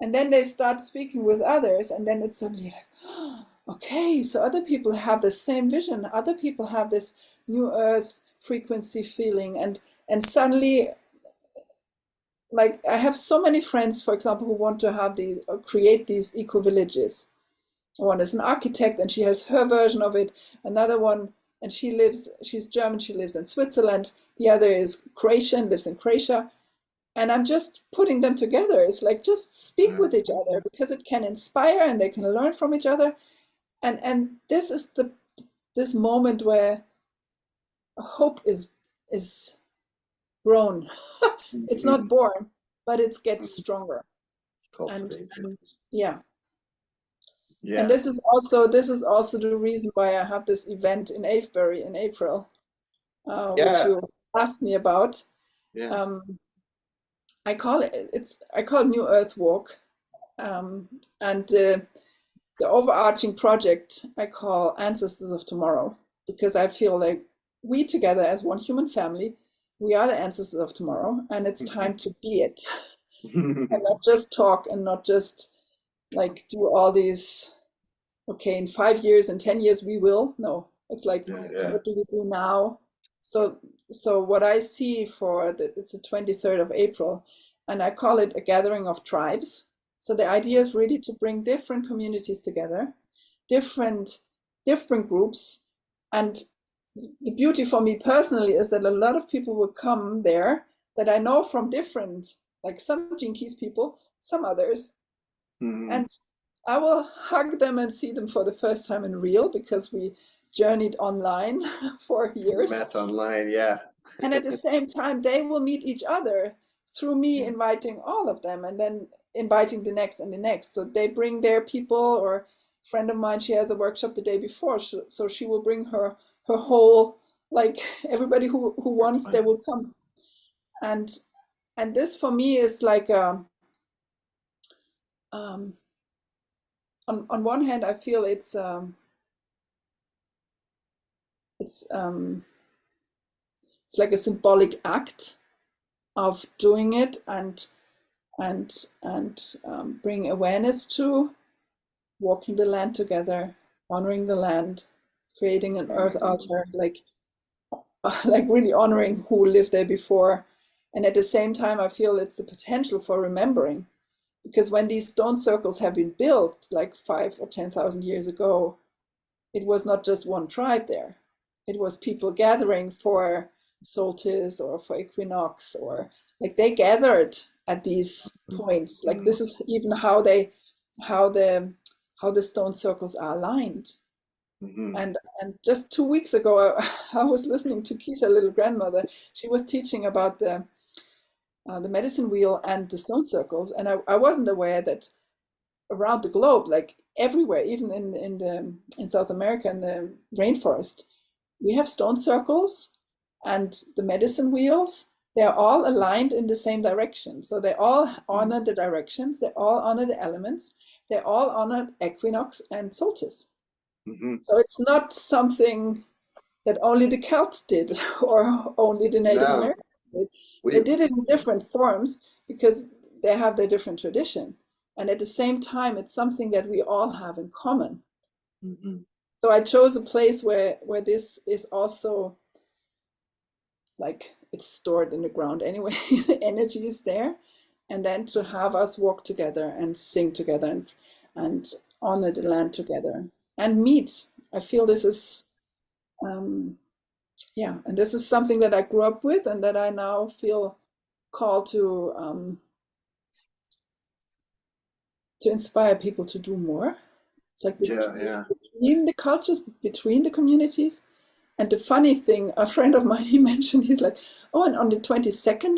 And then they start speaking with others, and then it's suddenly like, oh, okay, so other people have the same vision, other people have this new earth frequency feeling, and suddenly, like, I have so many friends, for example, who want to have these, or create these eco villages. One is an architect and she has her version of it. Another one, and she's German, she lives in Switzerland. The other is Croatian, lives in Croatia. And I'm just putting them together. It's like, just speak Yeah. with each other, because it can inspire and they can learn from each other. And this is this moment where hope is grown. It's not Hmm. born, but it gets stronger. It's And, cultivated. and yeah. And Yeah. this is also the reason why I have this event in Avebury in April, which Yeah. you asked me about. Yeah. Um, I call it New Earth Walk, and the overarching project I call Ancestors of Tomorrow, because I feel like we together as one human family, we are the ancestors of tomorrow, and it's time to be it. And not just talk and not just like do all these, okay, in 5 years, in 10 years, we will. No, it's like, Yeah, yeah. what do we do now? So, so what I see for the, it's the 23rd of April, and I call it a gathering of tribes. So the idea is really to bring different communities together, different different groups, and the beauty for me personally is that a lot of people will come there that I know from different, like some Gene Keys people, some others, Mhm. and I will hug them and see them for the first time in real because we journeyed online for years. Met online, yeah. And at the same time, they will meet each other through me Yeah. inviting all of them and then inviting the next and the next. So they bring their people, or a friend of mine, she has a workshop the day before. So she will bring her whole, like everybody who wants, they will come. And and this for me is like um, on one hand, I feel it's it's like a symbolic act of doing it and bring awareness to walking the land together, honoring the land, creating an earth Mhm. altar, like like really honoring who lived there before. And at the same time, I feel it's the potential for remembering, because when these stone circles have been built, like 5 or 10,000 years ago, it was not just one tribe there. It was people gathering for solstice or for equinox, or like they gathered at these points. Like this is even how the how the stone circles are aligned. Mhm. And just 2 weeks ago, I was listening to Keisha, little grandmother. She was teaching about the medicine wheel and the stone circles, and I wasn't aware that around the globe, like everywhere, even in South America in the rainforest, we have stone circles and the medicine wheels. They're all aligned in the same direction. So they all Mhm. honor the directions, they all honor the elements, they all honor equinox and solstice. Mhm. So it's not something that only the Celts did or only the Native No, Americans did. They we did it in different forms because they have their different tradition. And at the same time, it's something that we all have in common. Mhm. So I chose a place where this is also like it's stored in the ground anyway. The energy is there. And then to have us walk together and sing together and honor the land together and meet. I feel this is um, yeah, and this is something that I grew up with and that I now feel called to inspire people to do more. It's like Yeah, yeah. between the cultures, between the communities. And the funny thing, a friend of mine, he mentioned, he's like, oh, and on the 22nd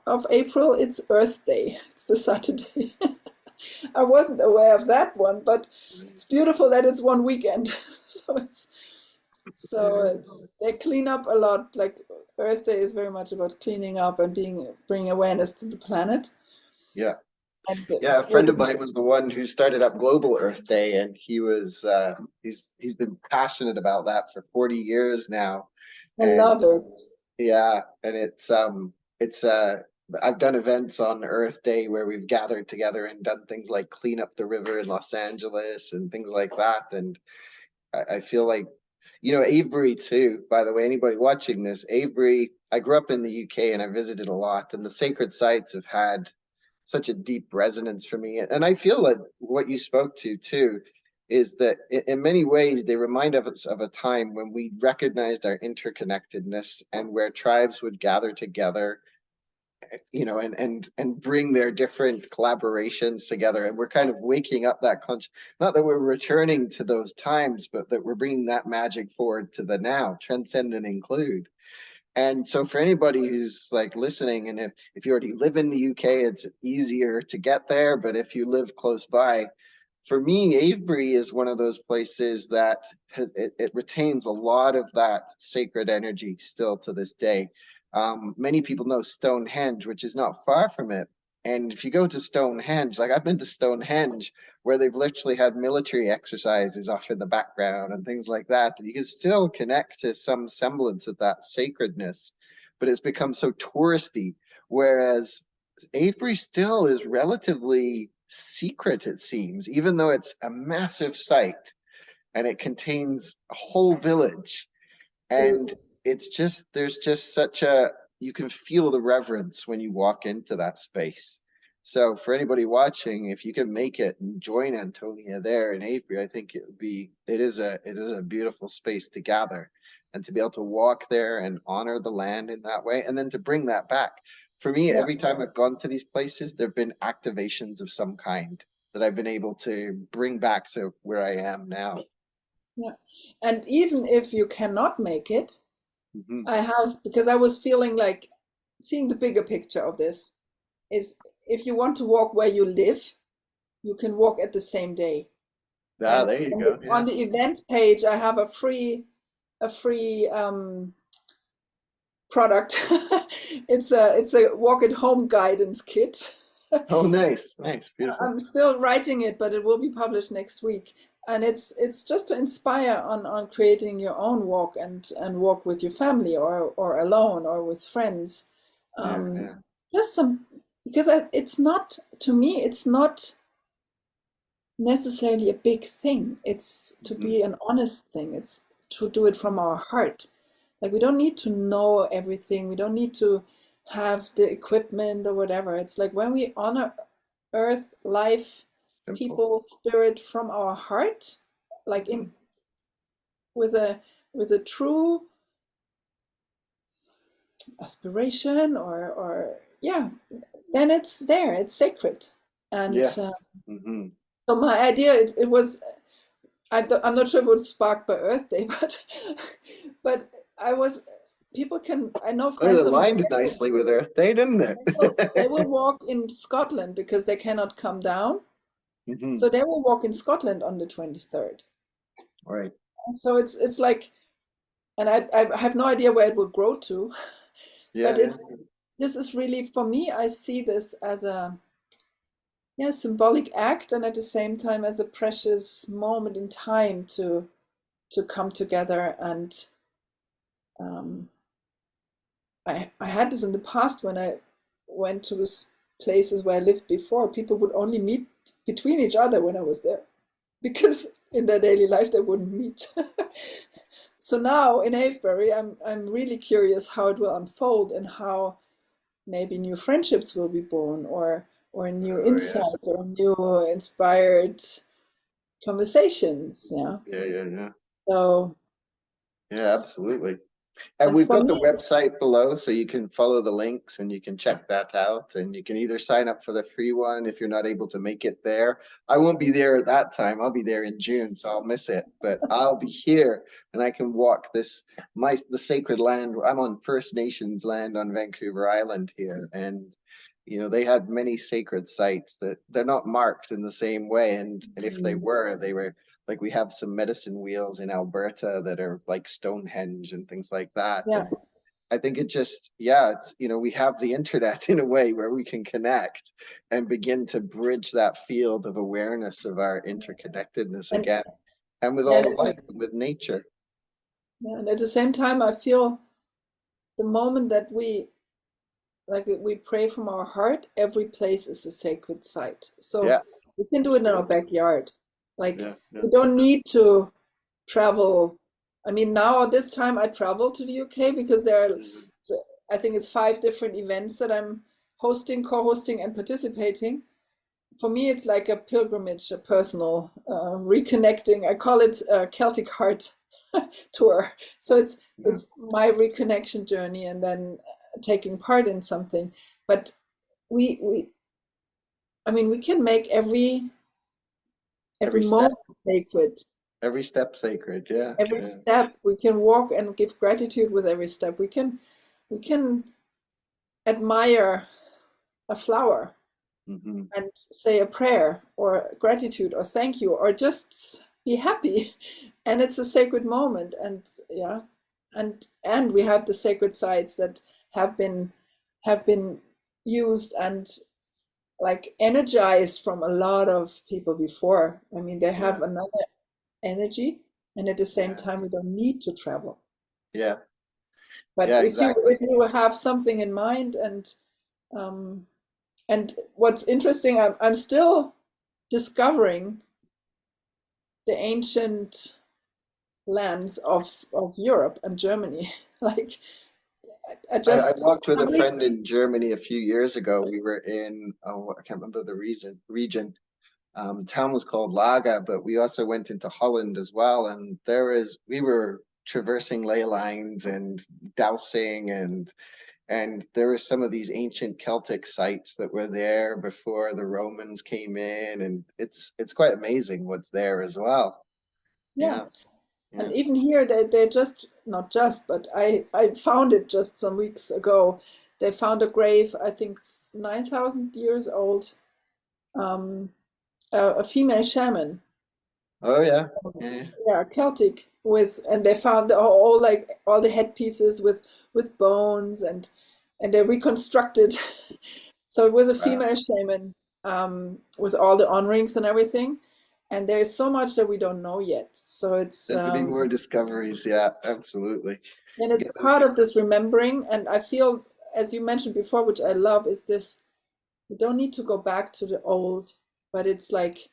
of April, it's Earth Day. It's the Saturday. I wasn't aware of that one, but it's beautiful that it's one weekend. So they clean up a lot. Like Earth Day is very much about cleaning up and bringing awareness to the planet. Yeah. And Yeah, a friend of mine was the one who started up Global Earth Day, and he's been passionate about that for 40 years now. I love And it. yeah, and it's I've done events on Earth Day where we've gathered together and done things like clean up the river in Los Angeles and things like that. And I feel like, Avebury too, by the way, anybody watching this, Avebury, I grew up in the UK and I visited a lot, and the sacred sites have had such a deep resonance for me. And I feel that what you spoke to too is that in many ways they remind us of a time when we recognized our interconnectedness and where tribes would gather together, and bring their different collaborations together, and we're kind of waking up that conscious, not that we're returning to those times, but that we're bringing that magic forward to the now, transcend and include. And so for anybody who's like listening, and if you already live in the UK, it's easier to get there, but if you live close by, for me, Avebury is one of those places that it retains a lot of that sacred energy still to this day. Many people know Stonehenge, which is not far from it. And if you go to Stonehenge, like I've been to Stonehenge, where they've literally had military exercises off in the background and things like that, and you can still connect to some semblance of that sacredness, but it's become so touristy. Whereas Avebury still is relatively secret, it seems, even though it's a massive site and it contains a whole village. And it's just, there's just such a, you can feel the reverence when you walk into that space. So for anybody watching, if you can make it and join Antonia there in Avebury, I think it would be, it is a beautiful space to gather and to be able to walk there and honor the land in that way, and then to bring that back. For me, Yeah. every time I've gone to these places, there've been activations of some kind that I've been able to bring back to where I am now. Yeah. And even if you cannot make it, Mhm. I have, because I was feeling like seeing the bigger picture of this is if you want to walk where you live, you can walk at the same day. Ah, And there you go. on Yeah. the event page, I have a free product. It's a walk at home guidance kit. Oh, nice, nice, beautiful. I'm still writing it, but it will be published next week. And it's just to inspire on creating your own walk and walk with your family or alone or with friends. Yeah, Um, yeah. just some because it's not to me it's not necessarily a big thing. It's to Mhm. be an honest thing. It's to do it from our heart. Like we don't need to know everything. We don't need to have the equipment or whatever. It's like when we honor earth, life, Simple. people, spirit from our heart, like Mhm. in with a with a true aspiration or yeah, then it's there. It's sacred. And Yeah. Hmm. so my idea it was I'm not sure it would spark by Earth Day, but I was people can I know Oh, it friends of mine aligned nicely with Earth Day, didn't they will it? walk in Scotland because they cannot come down, Hmm. so they will walk in Scotland on the 23rd. Right. So it's like, and I have no idea where it will grow to, Yeah, but yeah. it's this is really for me. I see this as a yeah symbolic act, and at the same time as a precious moment in time to come together and um, I had this in the past when I went to places where I lived before. People would only meet between each other when I was there because in their daily life they wouldn't meet. So now in Avebury, I'm really curious how it will unfold and how maybe new friendships will be born or new Oh, yeah. insights or new inspired conversations. Yeah. Yeah, yeah, yeah. So Yeah, absolutely. And and we've for got the me, website below, so you can follow the links and you can check that out. And you can either sign up for the free one if you're not able to make it there. I won't be there at that time. I'll be there in June, so I'll miss it. But I'll be here and I can walk the sacred land. I'm on First Nations land on Vancouver Island here. And they had many sacred sites that they're not marked in the same way. And if they were like we have some medicine wheels in Alberta that are like Stonehenge and things like that. yeah, And I think it just, yeah, we have the internet in a way where we can connect and begin to bridge that field of awareness of our interconnectedness and again, and with yeah, all of life, with nature. yeah, and at the same time, I feel the moment that we pray from our heart, every place is a sacred site. So Yeah, we can do it in our absolutely. backyard. Like Yeah, yeah. we don't need to travel. I mean, now at this time I travel to the UK because Mhm. I think it's 5 different events that I'm hosting, co-hosting, and participating. For me, it's like a pilgrimage, a personal reconnecting. I call it a Celtic Heart tour. So it's Yeah. it's my reconnection journey, and then taking part in something. But we I mean, we can make every Every step, moment sacred. every step sacred. Yeah, Every yeah. step we can walk and give gratitude with every step. We can admire a flower Hmm. and say a prayer or gratitude or thank you or just be happy. And it's a sacred moment. And yeah, and we have the sacred sites that have been have been used and like energized from a lot of people before. I mean, they Yeah, have another energy, and at the same yeah, time, we don't need to travel. yeah, But yeah, if you exactly. have something in mind, um, and what's interesting, I'm still discovering the ancient lands of Europe and Germany. Like I I just walked with a some friend weeks, in Germany a few years ago. We were in, oh, I can't remember the region. The town was called Laga, but we also went into Holland as well. And we were traversing ley lines and dowsing, and there were some of these ancient Celtic sites that were there before the Romans came in. And it's quite amazing what's there as well. yeah. Yeah, And yeah. even here, they just, not just, but I found it just some weeks ago. They found a grave, I think 9,000 years old, um, a female shaman, Oh yeah, yeah. yeah, Celtic, with, and they found all like all the headpieces with bones, and they reconstructed. So it was a Wow. female shaman, with all the on rings and everything. And there is so much that we don't know yet. So it's There's gonna be more discoveries. Yeah, absolutely. and it's Get those part of this remembering. And I feel, as you mentioned before, which I love, is this: we don't need to go back to the old, but it's like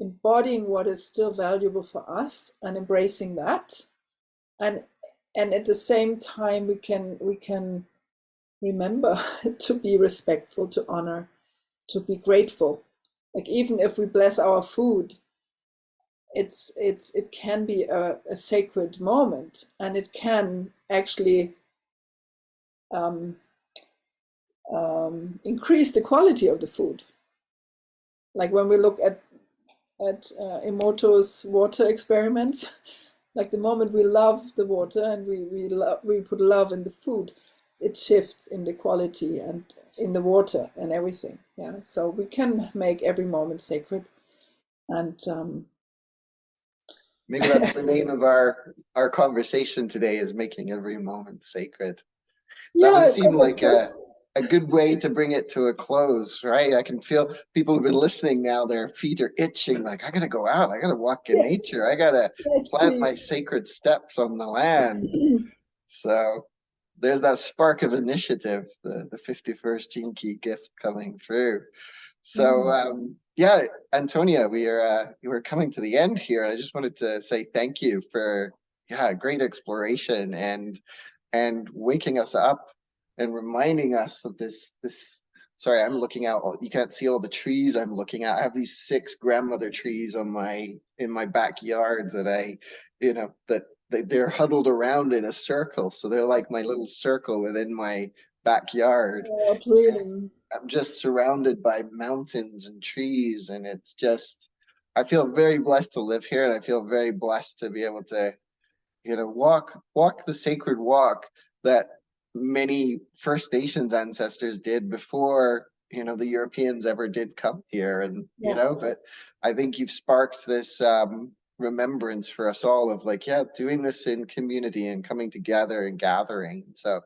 embodying what is still valuable for us and embracing that. And at the same time, we can remember to be respectful, to honor, to be grateful. Like even if we bless our food, it can be a sacred moment, and it can actually um, increase the quality of the food. Like when we look at Emoto's water experiments, like the moment we love the water and we put love in the food, it shifts in the quality and in the water and everything. Yeah, so we can make every moment sacred. And Maybe that's the name of our conversation today, is making every moment sacred. That would yeah, seem like a good way to bring it to a close, right? I can feel people who've been listening now, their feet are itching, like, I gotta go out, I gotta walk in yes, nature, I gotta yes, plant my please. sacred steps on the land. So there's that spark of initiative, the 51st gene key gift coming through. So Mm. yeah, Antonia, we're coming to the end here. I just wanted to say thank you for, yeah, great exploration and waking us up and reminding us of this. Sorry, I'm looking out. You can't see all the trees I'm looking at. I have these six grandmother trees on my in my backyard that they're huddled around in a circle. So they're like my little circle within my backyard. Oh, really? I'm just surrounded by mountains and trees, and it's just, I feel very blessed to live here, and I feel very blessed to be able to, walk the sacred walk that many First Nations ancestors did before, the Europeans ever did come here. And, Yeah. but I think you've sparked this remembrance for us all of, like, yeah, doing this in community and coming together and gathering. So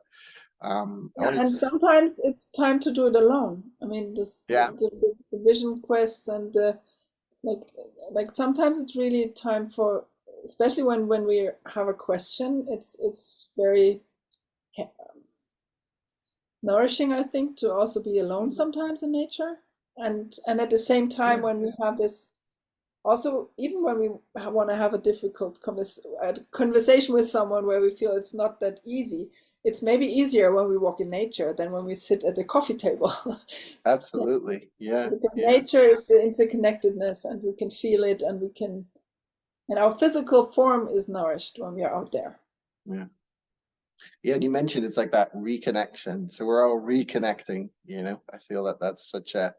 I Yeah, wanted and to, sometimes it's time to do it alone. I mean, this yeah, the vision quests and the like sometimes it's really time for, especially when we have a question, it's very nourishing, I think, to also be alone sometimes in nature. And at the same time, yeah, when we have this, also even when we want to have a difficult a conversation with someone where we feel it's not that easy, it's maybe easier when we walk in nature than when we sit at a coffee table. Yeah, absolutely. Yeah, because yeah, nature is the interconnectedness, and we can feel it, and we can, and our physical form is nourished when we are out there. yeah. Yeah, and you mentioned it's like that reconnection. So we're all reconnecting, I feel that that's such a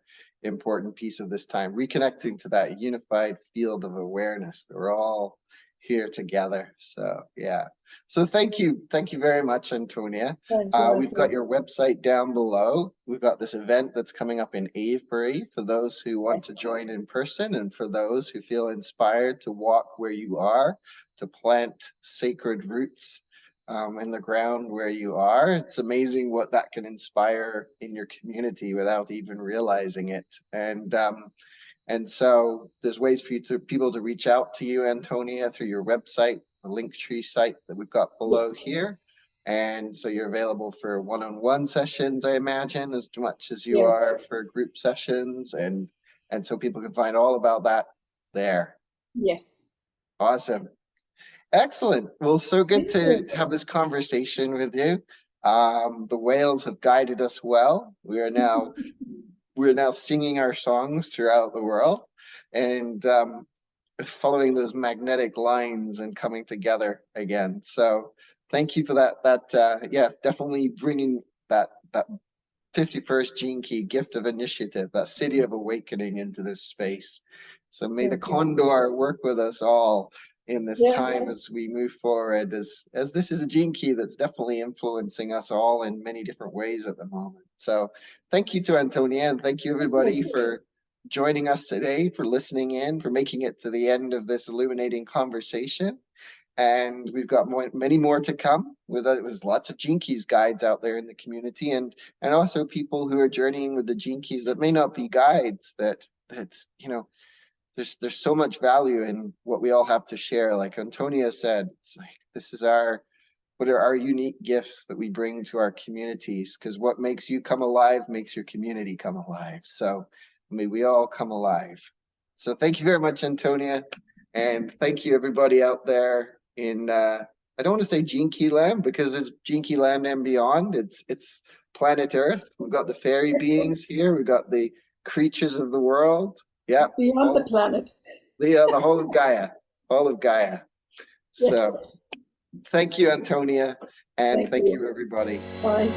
important piece of this time, reconnecting to that unified field of awareness. We're all here together. So yeah. So thank you very much, Antonia. Thank you, We've got Matthew. your website down below. We've got this event that's coming up in Avebury for those who want to join in person, and for those who feel inspired to walk where you are, to plant sacred roots in the ground where you are. It's amazing what that can inspire in your community without even realizing it. And so there's ways for people to reach out to you, Antonia, through your website, the Linktree site that we've got below here. And so you're available for one-on-one sessions, I imagine, as much as you are for group sessions. And so people can find all about that there. Yes. Awesome. Excellent. Well, so good to have this conversation with you. The whales have guided us well. We're now singing our songs throughout the world, and following those magnetic lines and coming together again. So thank you for that. Yes, definitely bringing that 51st gene key gift of initiative, that city of awakening into this space. So may the condor work with us all in this time as we move forward, as this is a gene key that's definitely influencing us all in many different ways at the moment. So thank you to Antonia, and thank you everybody for joining us today, for listening in, for making it to the end of this illuminating conversation. And we've got many more to come. There's lots of Gene Keys guides out there in the community, and also people who are journeying with the Gene Keys that may not be guides. That you know, there's so much value in what we all have to share. Like Antonia said, it's like this is what are our unique gifts that we bring to our communities, because what makes you come alive makes your community come alive. So may we all come alive. So thank you very much, Antonia, and thank you everybody out there in I don't want to say Gene Key Land, because it's Gene Key Land and beyond. It's planet Earth. We've got the fairy beings here. We've got the creatures of the world. Yeah, beyond the planet. The whole of Gaia, all of Gaia. Yes. So thank you, Antonia, and thank you everybody. Bye.